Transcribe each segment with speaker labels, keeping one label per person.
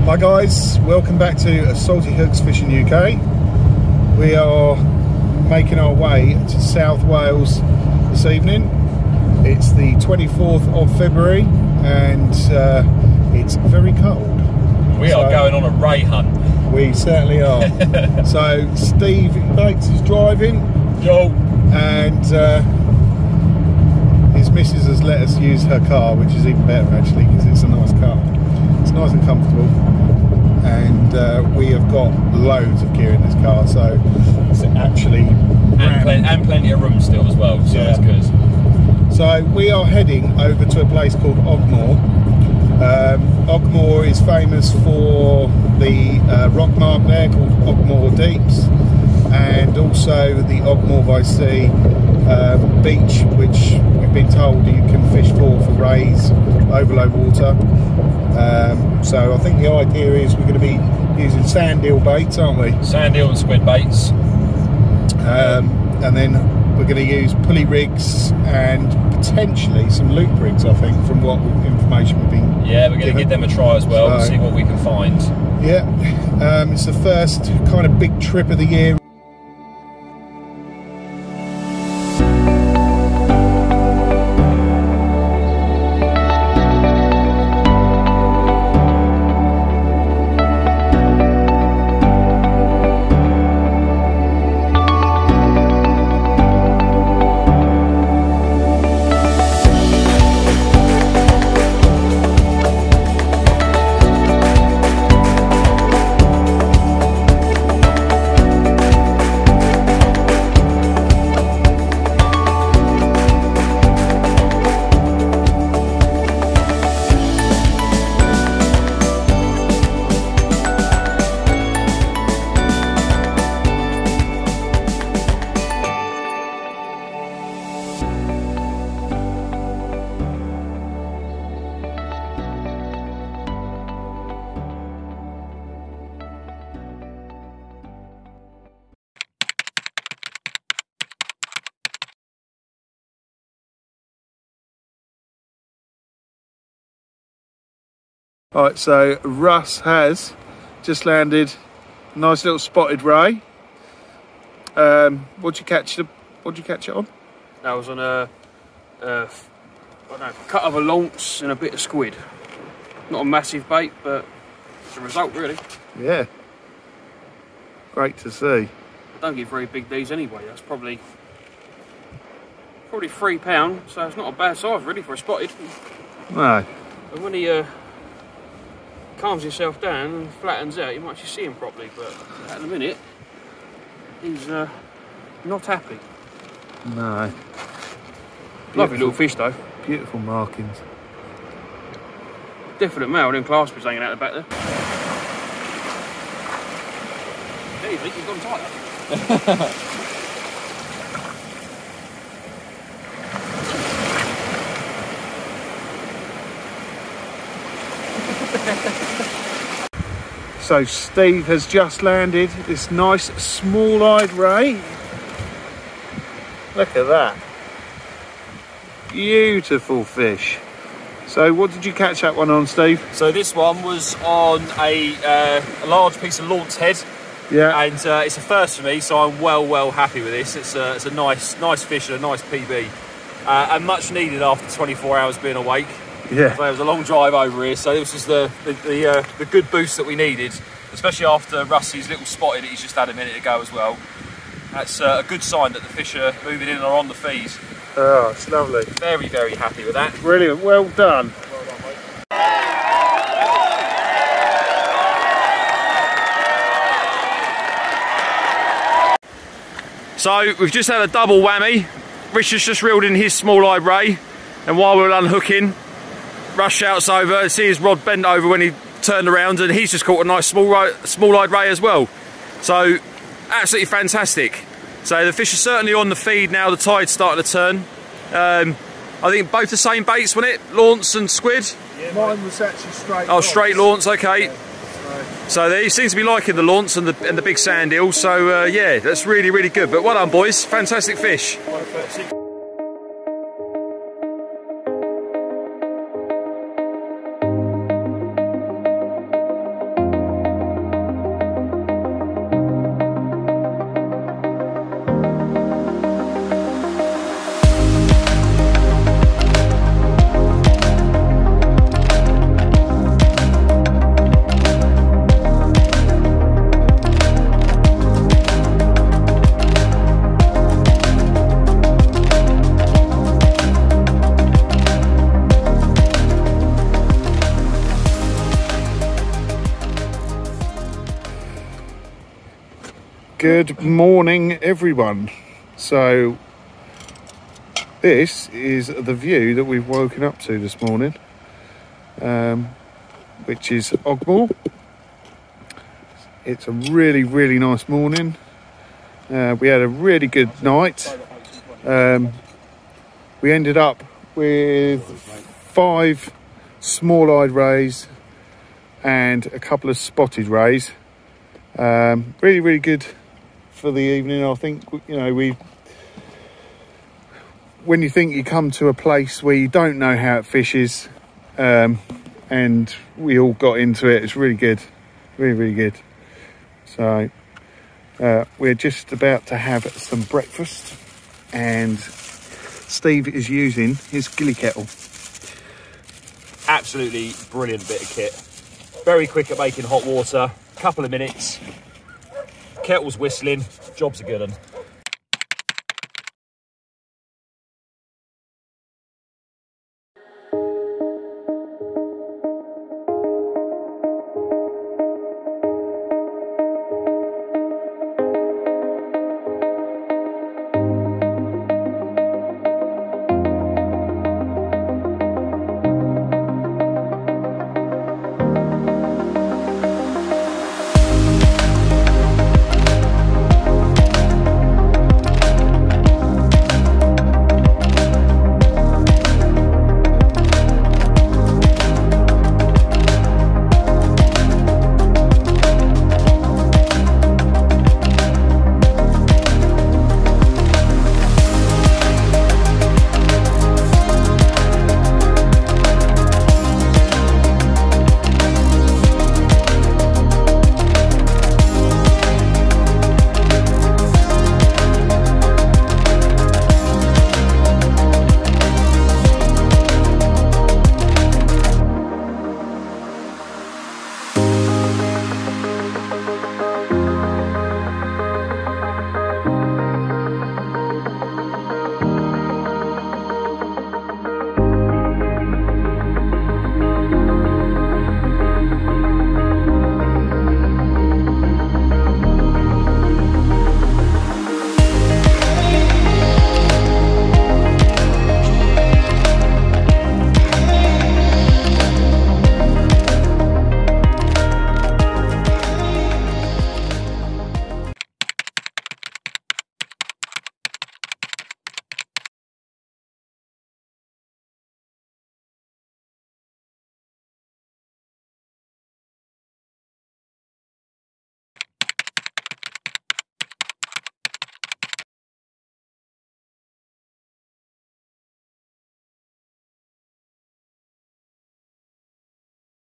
Speaker 1: Hi guys, welcome back to Salty Hooks Fishing UK. We are making our way to South Wales this evening. It's the 24th of February and it's very cold.
Speaker 2: We are going on a ray hunt.
Speaker 1: We certainly are. So Steve Bates is driving.
Speaker 2: Yo.
Speaker 1: And his missus has let us use her car, which is even better actually because it's a nice car. It's nice and comfortable, and we have got loads of gear in this car, so it's actually
Speaker 2: and plenty of room still as well, so
Speaker 1: yeah.
Speaker 2: That's good.
Speaker 1: So we are heading over to a place called Ogmore. Ogmore is famous for the rock mark there called Ogmore Deeps, and also the Ogmore by Sea beach, which we've been told you can fish for rays over low water. So I think the idea is we're going to be using sand eel baits, aren't we?
Speaker 2: Sand eel and squid baits.
Speaker 1: And then we're going to use pulley rigs and potentially some loop rigs, I think, from what information we've been
Speaker 2: Yeah, we're going to give them a try as well and see what we can find.
Speaker 1: Yeah, it's the first kind of big trip of the year. Alright, so Russ has just landed a nice little spotted ray. What'd you catch it on?
Speaker 3: That was on I don't know, cut of a launce and a bit of squid. Not a massive bait, but it's a result really.
Speaker 1: Yeah. Great to see.
Speaker 3: I don't get very big these anyway. That's probably £3, so it's not a bad size really for a spotted.
Speaker 1: No.
Speaker 3: And when he calms himself down and flattens out, you might actually see him properly, but at the minute he's not happy.
Speaker 1: No.
Speaker 3: Lovely little fish though.
Speaker 1: Beautiful markings.
Speaker 3: Definite male, them claspers hanging out the back there. There you think he's gone tighter.
Speaker 1: So Steve has just landed this nice small-eyed ray. Look at that. Beautiful fish. So what did you catch that one on, Steve?
Speaker 2: So this one was on a large piece of launce head.
Speaker 1: Yeah.
Speaker 2: And it's a first for me, so I'm well happy with this. It's a nice fish and a nice PB. And much needed after 24 hours being awake.
Speaker 1: Yeah.
Speaker 2: So it was a long drive over here, so this was the good boost that we needed, especially after Rusty's little spotted that he's just had a minute ago as well. That's a good sign that the fish are moving in and are on the feed.
Speaker 1: Oh, it's lovely.
Speaker 2: Very happy with that.
Speaker 1: Brilliant, well done.
Speaker 2: Well done, mate. So we've just had a double whammy. Richard's just reeled in his small-eyed ray, and while we were unhooking, Russ shouts over, see his rod bent over when he turned around, and he's just caught a nice small-eyed ray as well. So absolutely fantastic. So the fish are certainly on the feed now. The tide's starting to turn. I think both the same baits, wasn't it? Launce and squid.
Speaker 1: Yeah, mine was actually straight.
Speaker 2: Oh, straight launce. Okay.
Speaker 1: Yeah,
Speaker 2: so they seem to be liking the launce and the big sand eel. So yeah, that's really good. But well done, boys. Fantastic fish.
Speaker 1: Good morning, everyone. So this is the view that we've woken up to this morning, which is Ogmore. It's a really, really nice morning. We had a really good night. We ended up with 5 small-eyed rays and a couple of spotted rays. Really, really good for the evening. I think, you know, when you think you come to a place where you don't know how it fishes, and we all got into it, it's really good, really, really good. So we're just about to have some breakfast, and Steve is using his gilly kettle.
Speaker 4: Absolutely brilliant bit of kit. Very quick at making hot water, couple of minutes, kettle's whistling, job's a good one.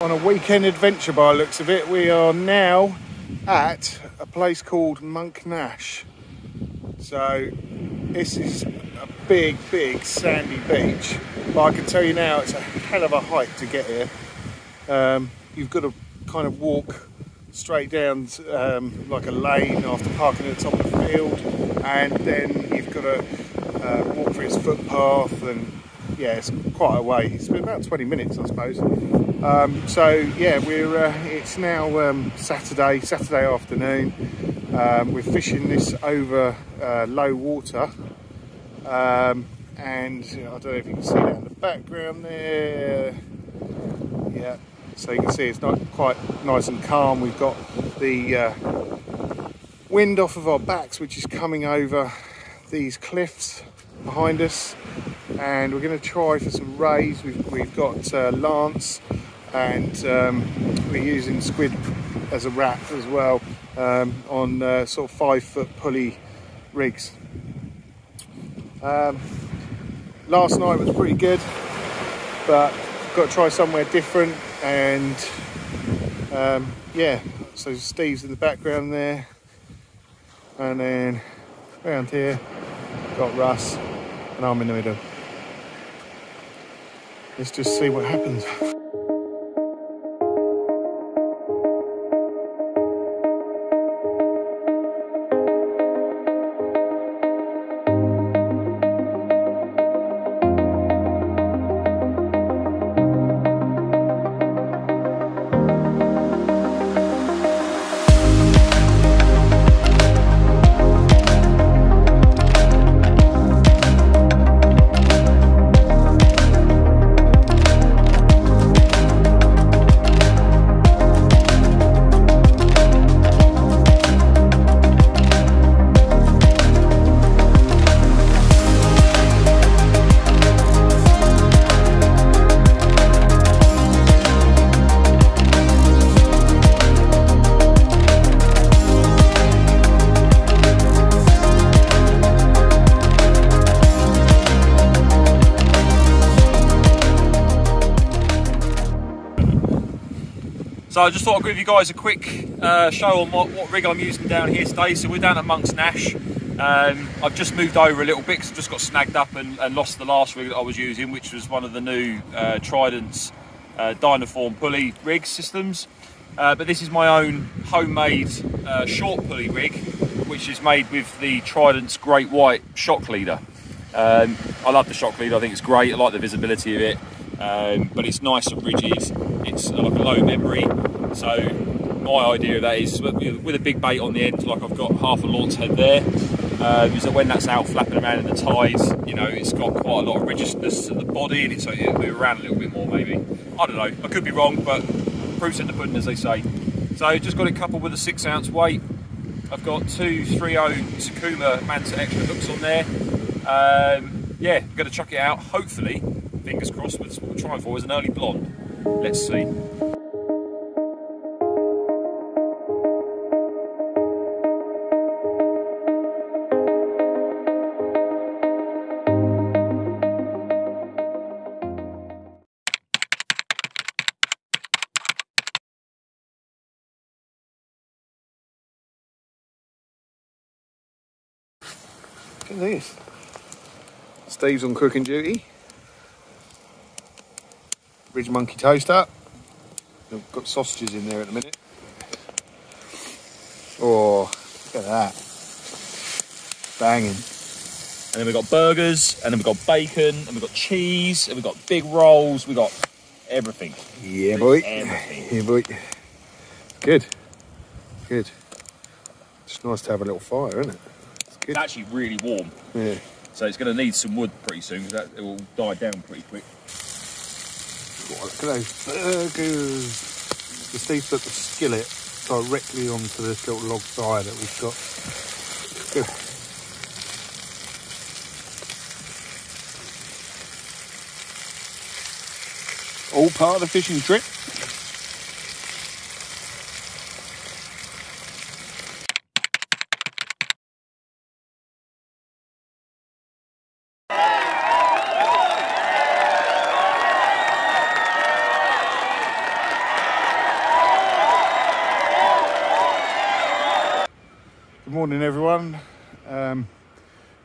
Speaker 1: On a weekend adventure by the looks of it, we are now at a place called Monknash. So this is a big, big sandy beach, but I can tell you now it's a hell of a hike to get here. You've got to kind of walk straight down like a lane after parking at the top of the field, and then you've got to walk through this footpath, and yeah, it's quite a way. It's been about 20 minutes, I suppose. So yeah, it's now Saturday afternoon. We're fishing this over low water, and I don't know if you can see that in the background there. Yeah, so you can see it's not quite nice and calm. We've got the wind off of our backs, which is coming over these cliffs behind us, and we're going to try for some rays. We've got lance, and we're using squid as a wrap as well, on sort of 5-foot pulley rigs. Last night was pretty good, but got to try somewhere different, and yeah, so Steve's in the background there, and then around here got Russ, and I'm in the middle. Let's just see what happens.
Speaker 4: So I just thought I'd give you guys a quick show on what rig I'm using down here today. So we're down at Monk's Nash. I've just moved over a little bit because I just got snagged up and lost the last rig that I was using, which was one of the new Trident's Dynaform pulley rig systems. But this is my own homemade short pulley rig, which is made with the Trident's Great White shock leader. I love the shock leader, I think it's great, I like the visibility of it, but it's nice and rigid, it's like a low memory, so my idea of that is with a big bait on the end, like I've got half a launce head there, is that when that's out flapping around in the tide, you know, it's got quite a lot of rigidness to the body and it'll move around a little bit more maybe. I don't know, I could be wrong, but proof's in the pudding, as they say. So just got it coupled with a 6-ounce weight. I've got two 3.0 Sakuma Manta extra hooks on there. Yeah, I'm going to chuck it out, hopefully, fingers crossed, what we're trying for is an early blonde. Let's see.
Speaker 1: Look at this. Steve's on cooking duty. Ridge Monkey toaster. I've got sausages in there at the minute. Oh, look at that. Banging.
Speaker 4: And then we've got burgers, and then we've got bacon, and we've got cheese, and we've got big rolls, we've got everything.
Speaker 1: Yeah, boy.
Speaker 4: Everything.
Speaker 1: Yeah, boy. Good. Good. It's nice to have a little fire, isn't it? It's good.
Speaker 4: It's actually really warm.
Speaker 1: Yeah.
Speaker 4: So it's going to need some wood pretty soon because it will die down pretty quick.
Speaker 1: Oh, look at those burgers. So Steve put the skillet directly onto this little log fire that we've got. Good. All part of the fishing trip. Good morning, everyone.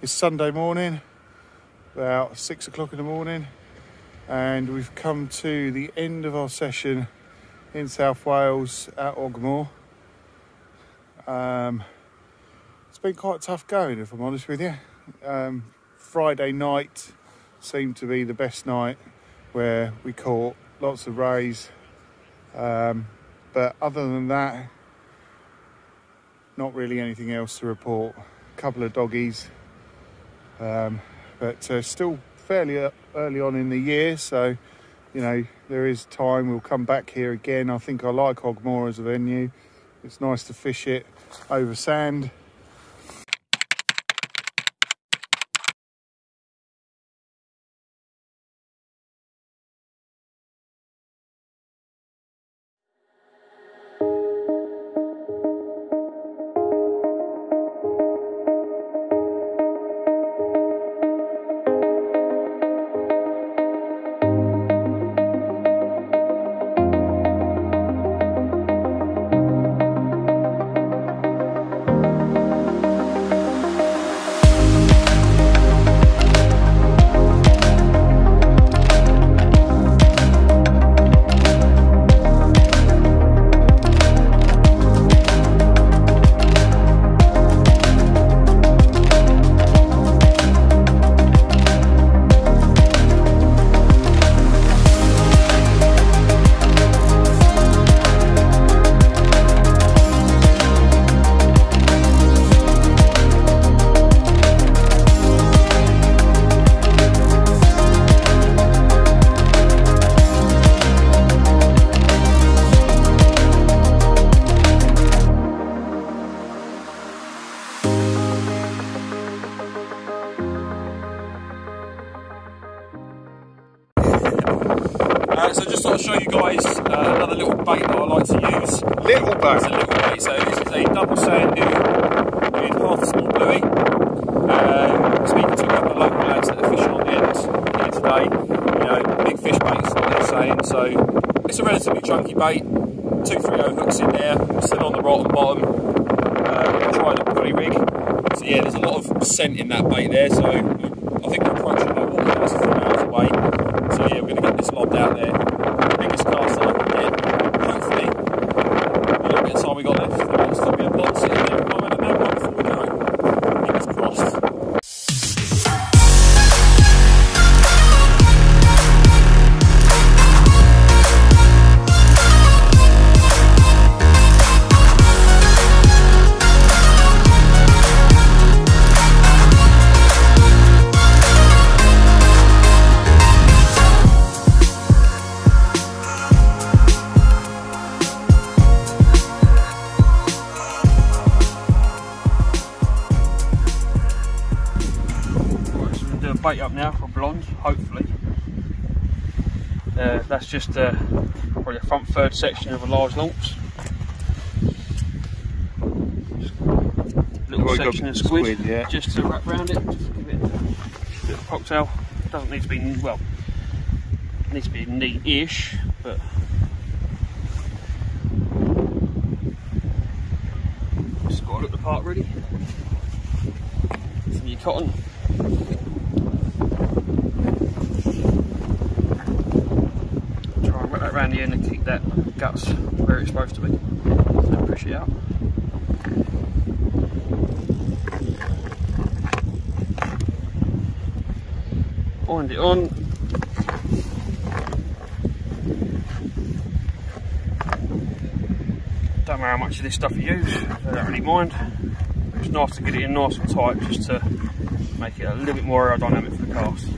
Speaker 1: It's Sunday morning, about 6 o'clock in the morning, and we've come to the end of our session in South Wales at Ogmore. It's been quite tough going, if I'm honest with you. Friday night seemed to be the best night, where we caught lots of rays, but other than that, not really anything else to report. A couple of doggies, but still fairly early on in the year, so you know there is time. We'll come back here again. I think I like Ogmore as a venue. It's nice to fish it over sand.
Speaker 4: So just thought I'd show you guys another little bait that I like to use.
Speaker 1: Little bait?
Speaker 4: It's a little bait, so this is a double sand new with half a small bluey. Speaking to a couple of local lads that are fishing on the end here today, you know, big fish baits, like they're saying, so it's a relatively chunky bait. 230 hooks in there, still on the rotten bottom. Tried a pulley rig. So yeah, there's a lot of scent in that bait there, so I think we're approaching low water now, it's a few miles away. So yeah, we're going to get this lobbed out there. Biggest cast that I can get. Hopefully, a little bit of time we got left, there will still be a box sitting there. I'm going to know one before we go. Fingers crossed. Bait up now for a blonde, hopefully. That's just probably the front third section of a large launch. Little section of squid, yeah. Just to wrap around it, just give it a bit of cocktail. Doesn't need to be, well, it needs to be neat-ish, but just got to look the part really. Some of your cotton. Around the end and keep that guts where it's supposed to be. So push it out. Wind it on. Don't know how much of this stuff you use, I don't really mind. It's nice to get it in nice and tight just to make it a little bit more aerodynamic for the cast.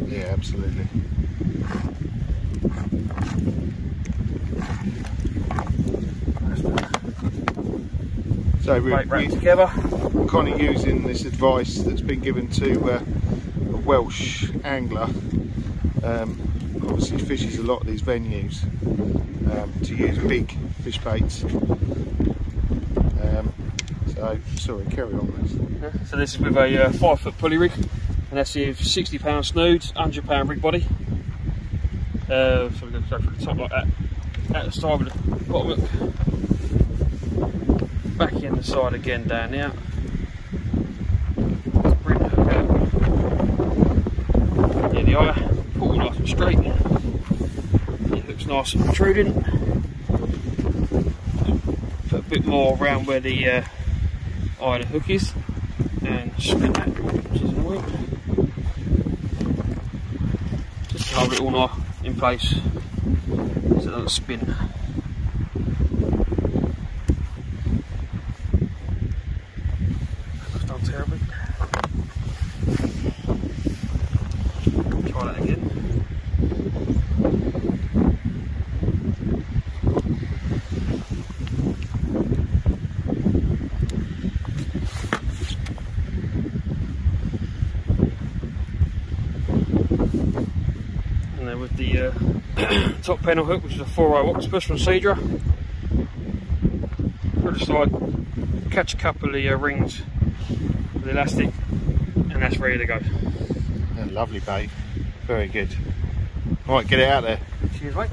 Speaker 1: Yeah, absolutely. So we're
Speaker 4: together.
Speaker 1: kind of using this advice that's been given to a Welsh angler. Obviously fishes a lot of these venues to use big fish baits. So sorry, carry on.
Speaker 3: Yeah, so this is with a 5-foot pulley rig, and that's the 60-pound snood, 100-pound rig body. So we're going to go for the top like that. At the side with the bottom hook. Back in the side again down now. Bring the hook out. Near the eye, pull nice and straight. The hook's nice and protruding. Put a bit more around where the eye of the hook is, and spin that, which is annoying. Just to hold it all nice in place so it doesn't spin. Terribly. Try that again. And then with the top panel hook, which is a 4-0 octopus from Seadra, put it aside, catch a couple of the rings with the elastic, and that's ready to go.
Speaker 1: Yeah, lovely bait, very good. Right, get it out there.
Speaker 3: Cheers, mate.